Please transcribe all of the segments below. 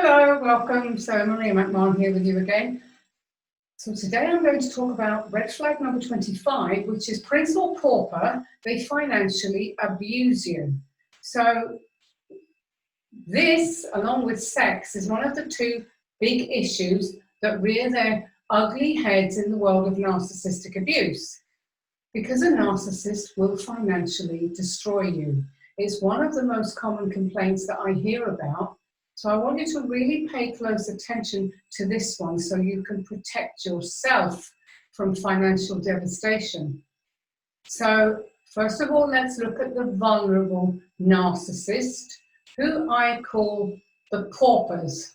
Hello, welcome. So Maria McMahon here with you again. So today I'm going to talk about red flag number 25, which is Prince or Pauper, they financially abuse you. So this, along with sex, is one of the two big issues that rear their ugly heads in the world of narcissistic abuse. Because a narcissist will financially destroy you. It's one of the most common complaints that I hear about. So I want you to really pay close attention to this one so you can protect yourself from financial devastation. So first of all, let's look at the vulnerable narcissist, who I call the paupers.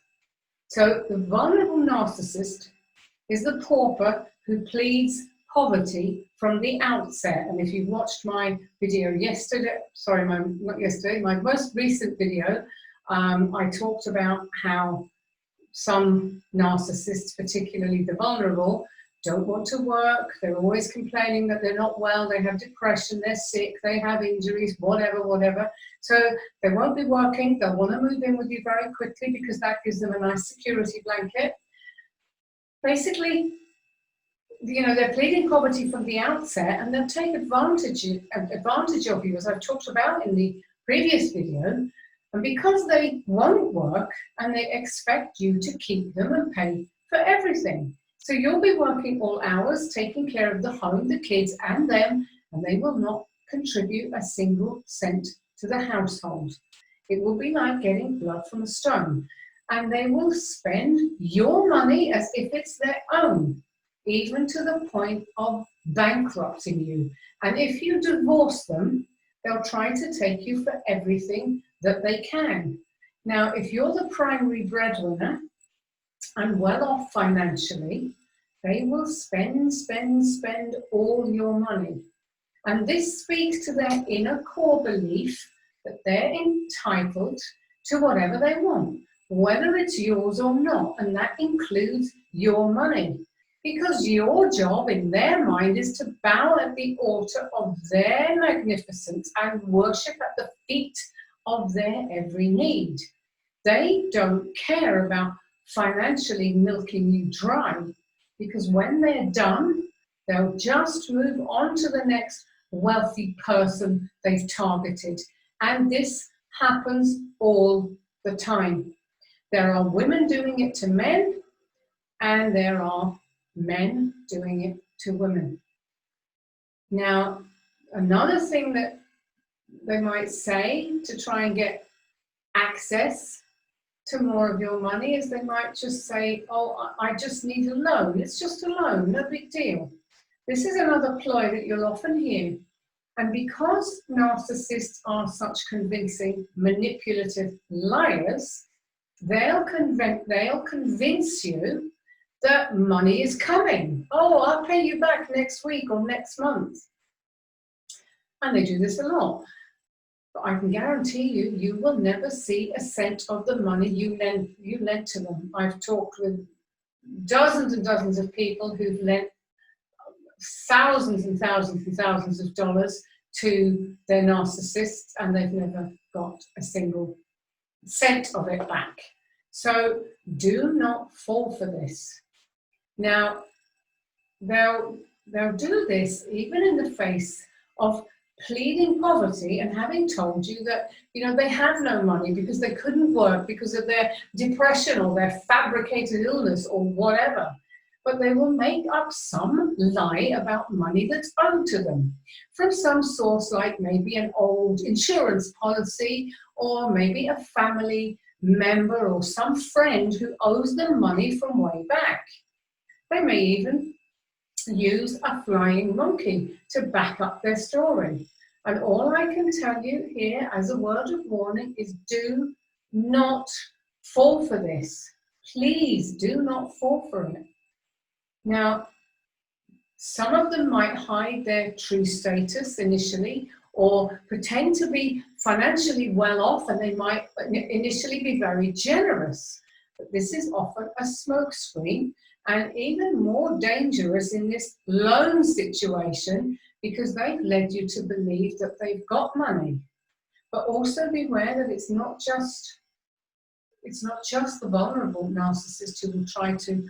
So the vulnerable narcissist is the pauper who pleads poverty from the outset. And if you watched my video yesterday, my most recent video, I talked about how some narcissists, particularly the vulnerable, don't want to work. They're always complaining that they're not well, they have depression, they're sick, they have injuries, whatever. So they won't be working. They'll want to move in with you very quickly because that gives them a nice security blanket. Basically, they're pleading poverty from the outset, and they'll take advantage of you, as I've talked about in the previous video. And because they won't work, and they expect you to keep them and pay for everything. So you'll be working all hours, taking care of the home, the kids, and them, and they will not contribute a single cent to the household. It will be like getting blood from a stone. And they will spend your money as if it's their own, even to the point of bankrupting you. And if you divorce them, they'll try to take you for everything that they can. Now, if you're the primary breadwinner and well off financially, they will spend all your money. And this speaks to their inner core belief that they're entitled to whatever they want, whether it's yours or not, and that includes your money. Because your job in their mind is to bow at the altar of their magnificence and worship at the feet of their every need. They don't care about financially milking you dry, because when they're done, they'll just move on to the next wealthy person they've targeted. And this happens all the time. There are women doing it to men, and there are men doing it to women. Now, another thing that they might say to try and get access to more of your money is they might just say, oh, I just need a loan. It's just a loan, no big deal. This is another ploy that you'll often hear. And because narcissists are such convincing, manipulative liars, they'll convince you that money is coming. Oh, I'll pay you back next week or next month. And they do this a lot. But I can guarantee you, you will never see a cent of the money you lent to them. I've talked with dozens and dozens of people who've lent thousands and thousands and thousands of dollars to their narcissists, and they've never got a single cent of it back. So do not fall for this. Now, they'll do this even in the face of pleading poverty and having told you that, they have no money because they couldn't work because of their depression or their fabricated illness or whatever. But they will make up some lie about money that's owed to them from some source, like maybe an old insurance policy, or maybe a family member or some friend who owes them money from way back. They may even use a flying monkey to back up their story. And all I can tell you here as a word of warning is do not fall for this. Please do not fall for it. Now, some of them might hide their true status initially, or pretend to be financially well off, and they might initially be very generous. But this is often a smokescreen, and even more dangerous in this loan situation, because they've led you to believe that they've got money. But also beware that it's not just it's not just the vulnerable narcissist who will try to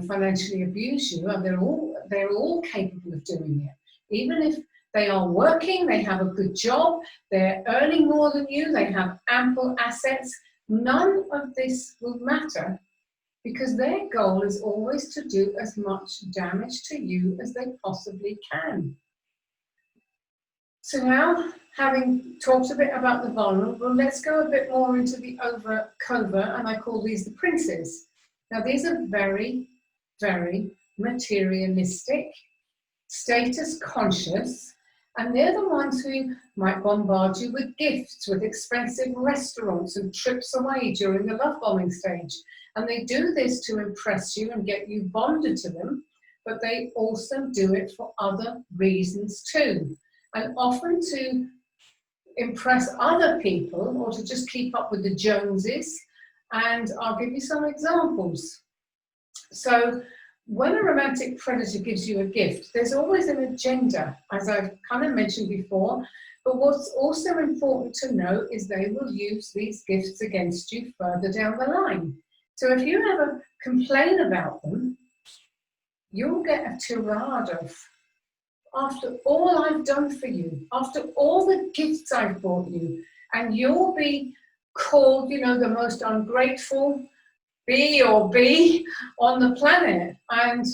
financially abuse you, and they're all capable of doing it. Even if they are working, they have a good job, they're earning more than you, they have ample assets, none of this will matter, because their goal is always to do as much damage to you as they possibly can. So now, having talked a bit about the vulnerable, let's go a bit more into the covert, and I call these the princes. Now, these are very, very materialistic, status conscious, and they're the ones who might bombard you with gifts, with expensive restaurants and trips away during the love bombing stage. And they do this to impress you and get you bonded to them, but they also do it for other reasons too. And often to impress other people or to just keep up with the Joneses. And I'll give you some examples. So when a romantic predator gives you a gift, there's always an agenda, as I've kind of mentioned before. But what's also important to know is they will use these gifts against you further down the line. So if you ever complain about them, you'll get a tirade of, after all I've done for you, after all the gifts I've bought you, and you'll be called, you know, the most ungrateful B or B on the planet. And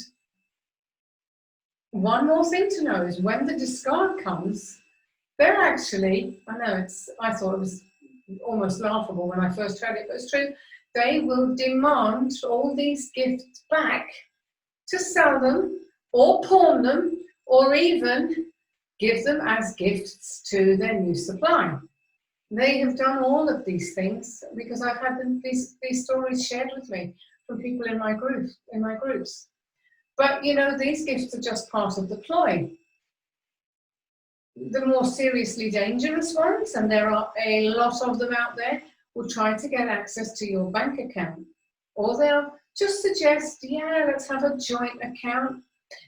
one more thing to know is when the discard comes, they're actually, I thought it was almost laughable when I first heard it, but it's true, they will demand all these gifts back to sell them or pawn them, or even give them as gifts to their new supply. They have done all of these things because I've had these stories shared with me from people in my groups. But you know, these gifts are just part of the ploy. The more seriously dangerous ones, and there are a lot of them out there, will try to get access to your bank account. Or they'll just suggest, yeah, let's have a joint account.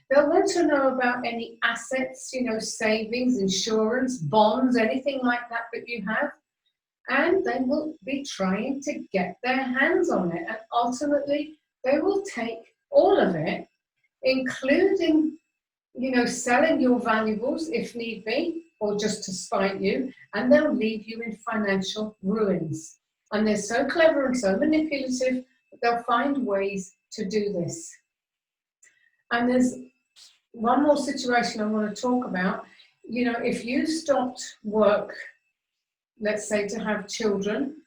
They'll want to know about any assets, you know, savings, insurance, bonds, anything like that that you have. And they will be trying to get their hands on it. And ultimately, they will take all of it, including, you know, selling your valuables if need be, or just to spite you, and they'll leave you in financial ruins. And they're so clever and so manipulative that they'll find ways to do this. And there's one more situation I want to talk about. You know, if you stopped work, let's say to have children,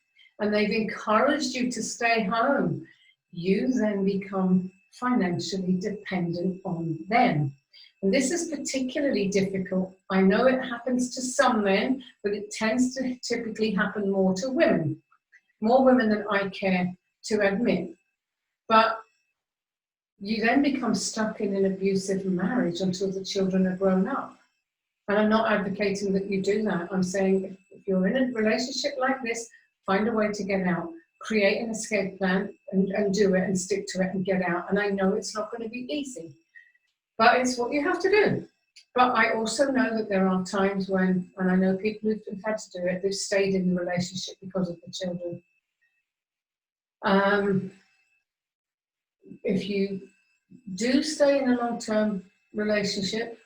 and they've encouraged you to stay home, you then become financially dependent on them. And this is particularly difficult. I know it happens to some men, but it tends to typically happen more to women. More women than I care to admit. But you then become stuck in an abusive marriage until the children are grown up. And I'm not advocating that you do that. I'm saying if you're in a relationship like this, find a way to get out. Create an escape plan and do it and stick to it and get out. And I know it's not going to be easy, but it's what you have to do. But I also know that there are times when, and I know people who've had to do it, they've stayed in the relationship because of the children. If you do stay in a long-term relationship,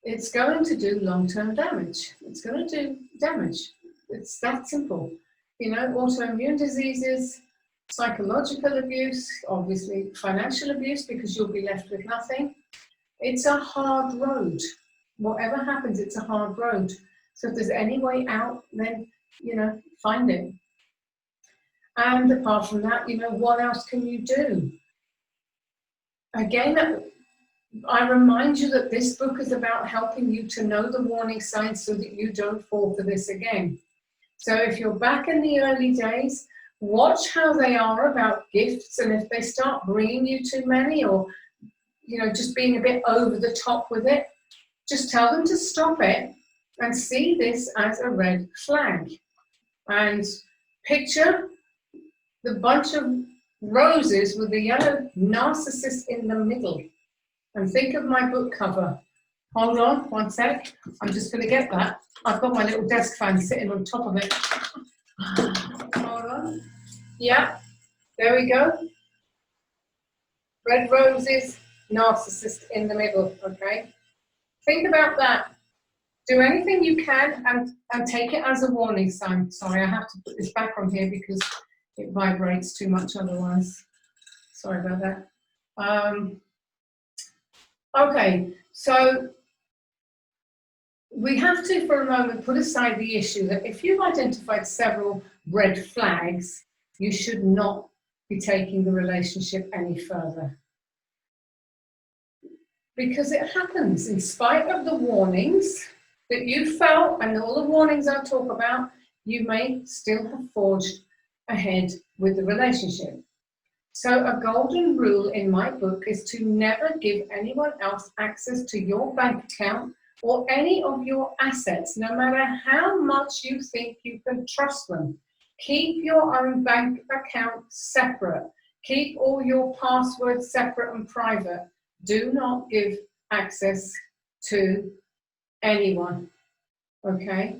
it's going to do long-term damage. It's going to do damage. It's that simple. You know, autoimmune diseases, psychological abuse, obviously financial abuse because you'll be left with nothing. It's a hard road. Whatever happens, it's a hard road. So if there's any way out, then, you know, find it. And apart from that, you know, what else can you do? Again, I remind you that this book is about helping you to know the warning signs so that you don't fall for this again. So if you're back in the early days, watch how they are about gifts, and if they start bringing you too many or, you know, just being a bit over the top with it, just tell them to stop it and see this as a red flag. And picture the bunch of roses with the yellow narcissist in the middle. And think of my book cover. Hold on, one sec. I'm just going to get that. I've got my little desk fan sitting on top of it. Hold on. Yeah, there we go. Red roses, narcissist in the middle, okay? Think about that. Do anything you can and take it as a warning sign. Sorry, I have to put this back on here because it vibrates too much otherwise. Sorry about that. Okay, so we have to, for a moment, put aside the issue that if you've identified several red flags, you should not be taking the relationship any further. Because it happens, in spite of the warnings that you felt and all the warnings I talk about, you may still have forged ahead with the relationship. So a golden rule in my book is to never give anyone else access to your bank account or any of your assets, no matter how much you think you can trust them. Keep your own bank account separate. Keep all your passwords separate and private. Do not give access to anyone, okay?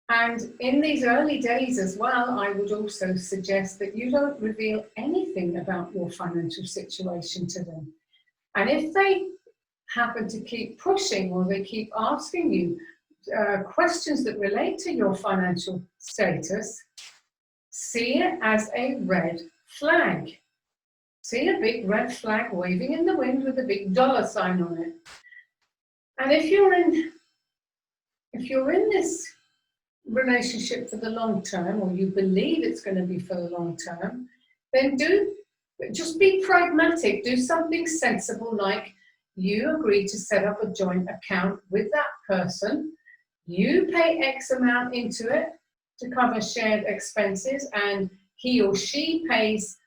And in these early days as well, I would also suggest that you don't reveal anything about your financial situation to them. And if they happen to keep pushing or they keep asking you questions that relate to your financial status, see it as a red flag. See a big red flag waving in the wind with a big dollar sign on it. And if you're in this relationship for the long term, or you believe it's going to be for the long term, then just be pragmatic. Do something sensible, like you agree to set up a joint account with that person. You pay X amount into it to cover shared expenses, and he or she pays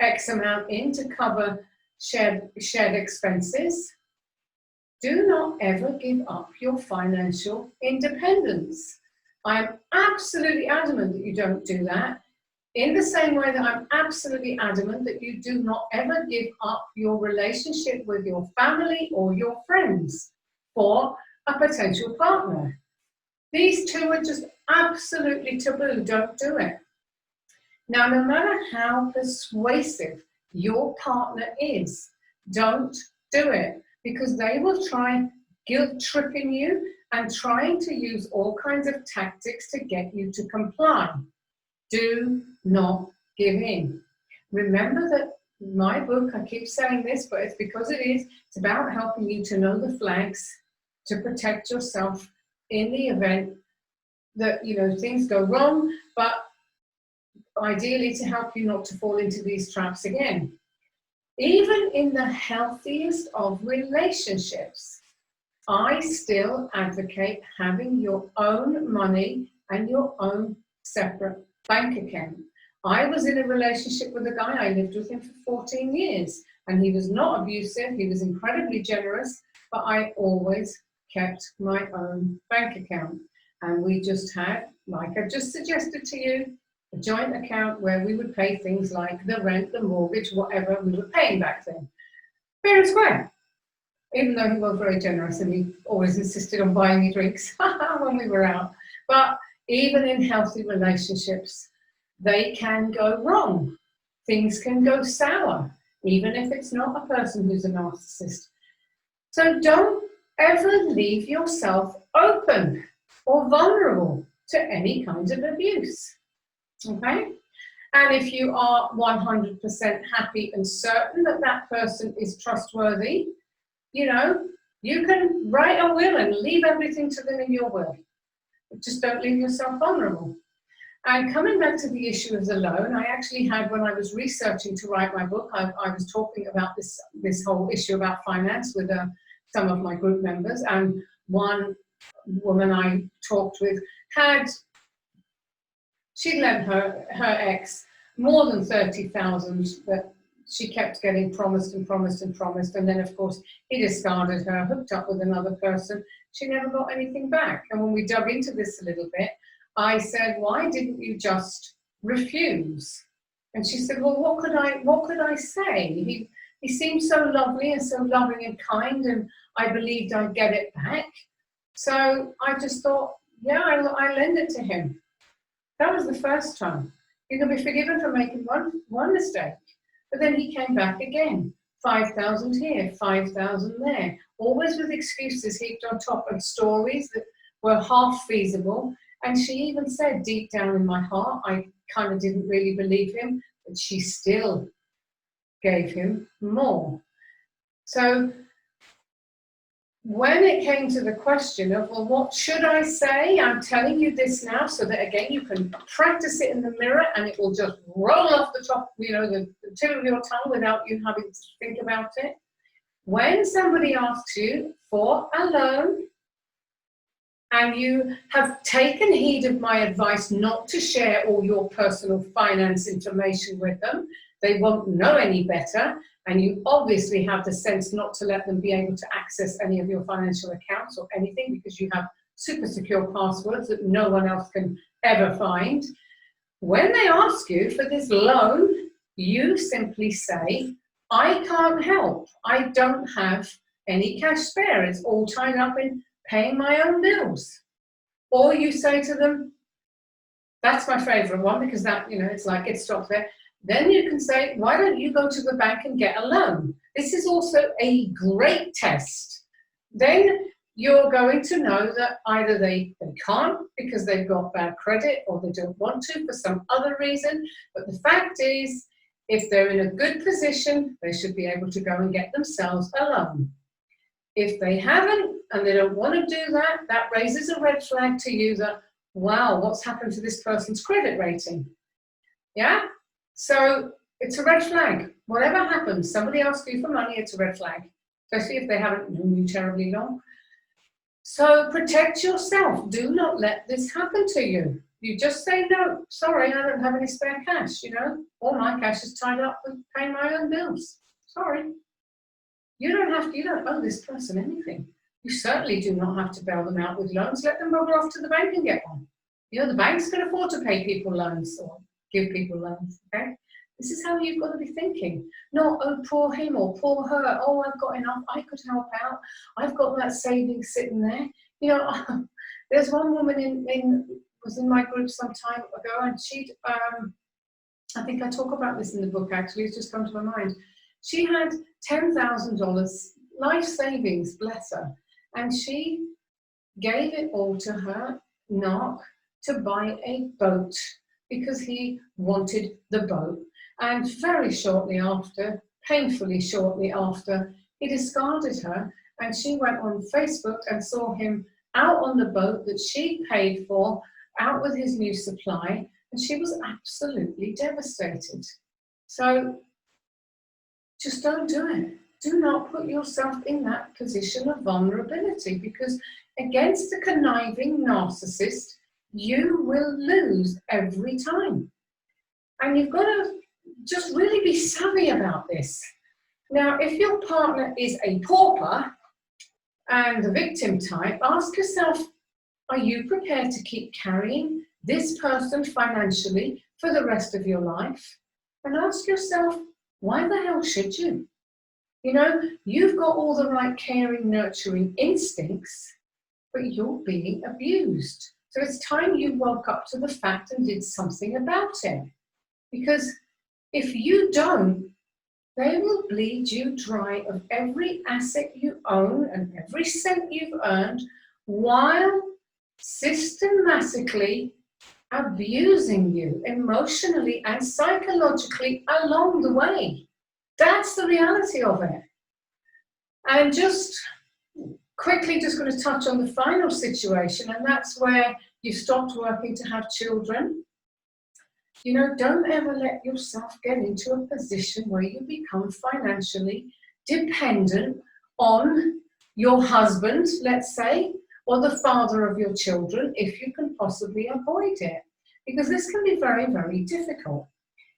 X amount in to cover shared expenses. Do not ever give up your financial independence. I am absolutely adamant that you don't do that, in the same way that I'm absolutely adamant that you do not ever give up your relationship with your family or your friends for a potential partner. These two are just absolutely taboo. Don't do it. Now, no matter how persuasive your partner is, don't do it, because they will try guilt tripping you and trying to use all kinds of tactics to get you to comply. Do not give in. Remember that my book, I keep saying this, but it's because it is, it's about helping you to know the flags to protect yourself in the event that, you know, things go wrong, but ideally to help you not to fall into these traps again. Even in the healthiest of relationships, I still advocate having your own money and your own separate bank account. I was in a relationship with a guy, I lived with him for 14 years, and he was not abusive, he was incredibly generous, but I always kept my own bank account. And we just had, like I just suggested to you, a joint account where we would pay things like the rent, the mortgage, whatever we were paying back then. Fair and square. Even though he was very generous and he always insisted on buying me drinks when we were out. But even in healthy relationships, they can go wrong. Things can go sour, even if it's not a person who's a narcissist. So don't ever leave yourself open or vulnerable to any kind of abuse. Okay? And if you are 100% happy and certain that that person is trustworthy, you know, you can write a will and leave everything to them in your will. Just don't leave yourself vulnerable. And coming back to the issue of the loan, I actually had, when I was researching to write my book, I was talking about this whole issue about finance with some of my group members. And one woman I talked with she'd lent her ex more than 30,000 that she kept getting promised and promised and promised. And then, of course, he discarded her, hooked up with another person. She never got anything back. And when we dug into this a little bit, I said, why didn't you just refuse? And she said, well, what could I say? He seemed so lovely and so loving and kind, and I believed I'd get it back. So I just thought, yeah, I lend it to him. That was the first time. You can be forgiven for making one mistake. But then he came back again. 5,000 here, 5,000 there. Always with excuses heaped on top and stories that were half feasible. And she even said, deep down in my heart, I kind of didn't really believe him, but she still gave him more. So when it came to the question of, well, what should I say? I'm telling you this now so that, again, you can practice it in the mirror and it will just roll off the top, the tip of your tongue without you having to think about it. When somebody asks you for a loan, and you have taken heed of my advice not to share all your personal finance information with them, they won't know any better, and you obviously have the sense not to let them be able to access any of your financial accounts or anything because you have super secure passwords that no one else can ever find. When they ask you for this loan, you simply say, I can't help. I don't have any cash spare. It's all tied up in paying my own bills. Or you say to them, that's my favorite one because that, it's like it stops there. Then you can say, why don't you go to the bank and get a loan? This is also a great test. Then you're going to know that either they can't because they've got bad credit or they don't want to for some other reason. But the fact is, if they're in a good position, they should be able to go and get themselves a loan. If they haven't and they don't want to do that, that raises a red flag to you that, wow, what's happened to this person's credit rating? Yeah? So it's a red flag. Whatever happens, somebody asks you for money, it's a red flag, especially if they haven't known you terribly long. So protect yourself. Do not let this happen to you. You just say, no, sorry, I don't have any spare cash, all my cash is tied up with paying my own bills. Sorry. You don't owe this person anything. You certainly do not have to bail them out with loans. Let them roll off to the bank and get one. The banks can afford to pay people loans or give people loans, okay? This is how you've got to be thinking. Not, oh, poor him or poor her. Oh, I've got enough. I could help out. I've got that savings sitting there. There's one woman was in my group some time ago, and she'd, I think I talk about this in the book, actually. It's just come to my mind. She had $10,000 life savings, bless her, and she gave it all to her narc to buy a boat because he wanted the boat. And very shortly after, painfully shortly after, he discarded her, and she went on Facebook and saw him out on the boat that she paid for, out with his new supply, and she was absolutely devastated. So just don't do it. Do not put yourself in that position of vulnerability, because against a conniving narcissist, you will lose every time. And you've got to just really be savvy about this. Now, if your partner is a pauper and the victim type, ask yourself, are you prepared to keep carrying this person financially for the rest of your life? And ask yourself, why the hell should you? You've got all the right caring, nurturing instincts, but you're being abused. So it's time you woke up to the fact and did something about it. Because if you don't, they will bleed you dry of every asset you own and every cent you've earned, while systematically abusing you emotionally and psychologically along the way. That's the reality of it. And just quickly just going to touch on the final situation, and that's where you stopped working to have children. Don't ever let yourself get into a position where you become financially dependent on your husband, let's say, or the father of your children, if you can possibly avoid it. Because this can be very, very difficult.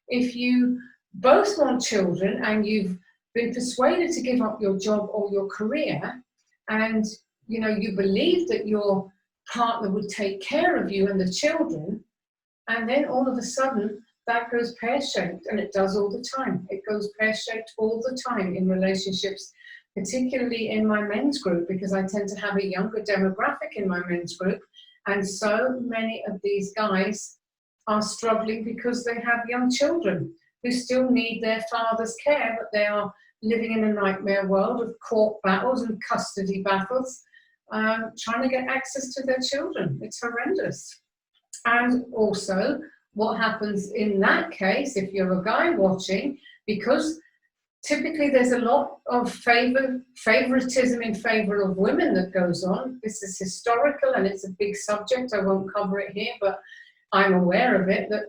If you both want children and you've been persuaded to give up your job or your career, and you believe that your partner would take care of you and the children, and then all of a sudden that goes pear-shaped, and it does all the time. It goes pear-shaped all the time in relationships, particularly in my men's group, because I tend to have a younger demographic in my men's group, and so many of these guys are struggling because they have young children who still need their father's care, but they are living in a nightmare world of court battles and custody battles, trying to get access to their children. It's horrendous. And also, what happens in that case, if you're a guy watching, because typically there's a lot of favoritism in favor of women that goes on. This is historical and it's a big subject. I won't cover it here, but I'm aware of it, that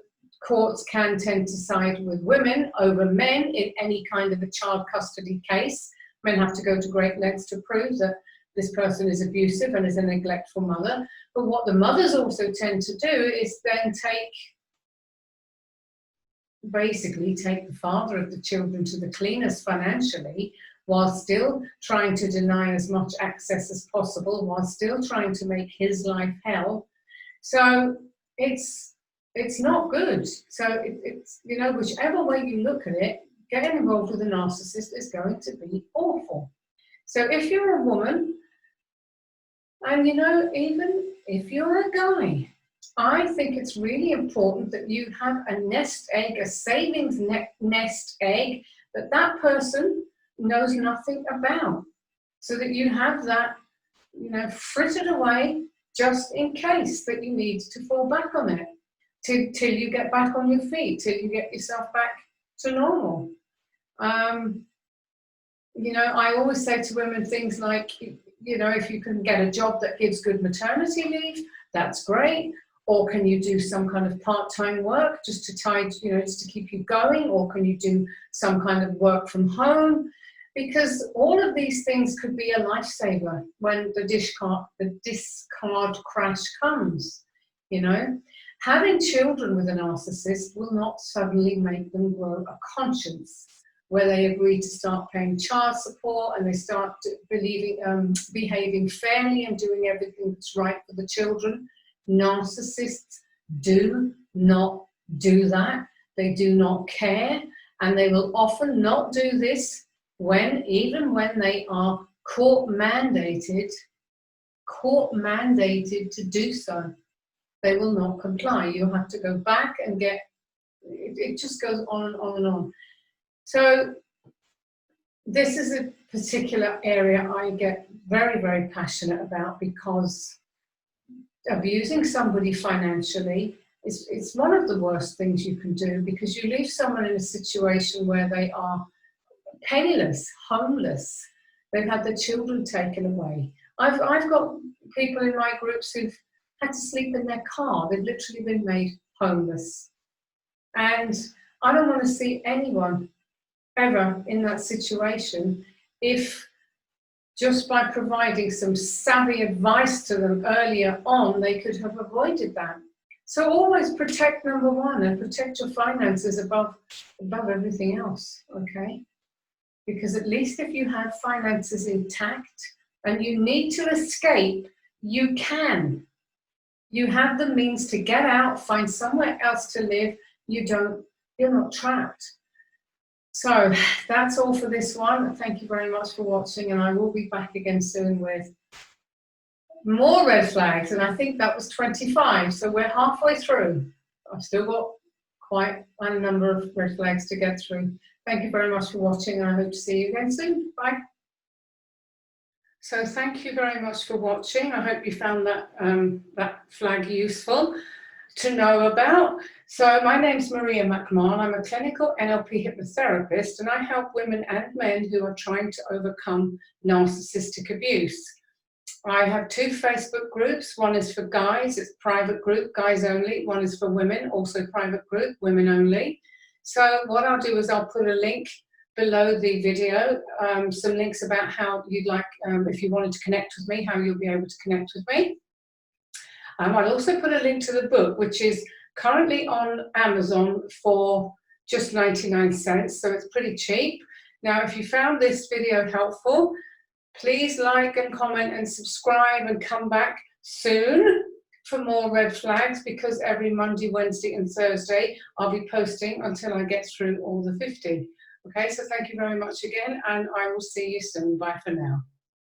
courts can tend to side with women over men in any kind of a child custody case. Men have to go to great lengths to prove that this person is abusive and is a neglectful mother. But what the mothers also tend to do is then basically take the father of the children to the cleaners financially, while still trying to deny as much access as possible, while still trying to make his life hell. So it's not good. So it's, you know, whichever way you look at it, getting involved with a narcissist is going to be awful. So if you're a woman, and you know, even if you're a guy, I think it's really important that you have a nest egg, a savings nest egg, that that person knows nothing about, so that you have that, you know, frittered away just in case that you need to fall back on it, till you get back on your feet, till you get yourself back to normal. You know, I always say to women things like, you know, if you can get a job that gives good maternity leave, that's great. Or can you do some kind of part-time work just to tide, you know, just to keep you going? Or can you do some kind of work from home? Because all of these things could be a lifesaver when the discard crash comes, you know. Having children with a narcissist will not suddenly make them grow a conscience where they agree to start paying child support and they start behaving fairly and doing everything that's right for the children. Narcissists do not do that. They do not care, and they will often not do this even when they are court mandated to do so. They will not comply. You'll have to go back and get, it just goes on and on and on. So this is a particular area I get very, very passionate about, because abusing somebody financially is one of the worst things you can do, because you leave someone in a situation where they are penniless, homeless. They've had their children taken away. I've got people in my groups who've had to sleep in their car. They've literally been made homeless. And I don't want to see anyone ever in that situation if, just by providing some savvy advice to them earlier on, they could have avoided that. So always protect number one, and protect your finances above everything else, okay? Because at least if you have finances intact and you need to escape, you can. You have the means to get out, find somewhere else to live. You're not trapped. So that's all for this one. Thank you very much for watching, and I will be back again soon with more red flags, and I think that was 25, so we're halfway through. I've still got quite a number of red flags to get through. Thank you very much for watching, and I hope to see you again soon. Bye. So thank you very much for watching. I hope you found that flag useful to know about. So my name's Maria McMahon. I'm a clinical NLP hypnotherapist, and I help women and men who are trying to overcome narcissistic abuse. I have 2 Facebook groups. One is for guys, it's private group, guys only. One is for women, also private group, women only. So what I'll do is I'll put a link below the video, some links about how you'd like, if you wanted to connect with me, how you'll be able to connect with me. I'll also put a link to the book, which is currently on Amazon for just 99 cents, so it's pretty cheap. Now, if you found this video helpful, please like and comment and subscribe, and come back soon for more red flags, because every Monday, Wednesday and Thursday I'll be posting until I get through all the 50. Okay, so thank you very much again, and I will see you soon. Bye for now.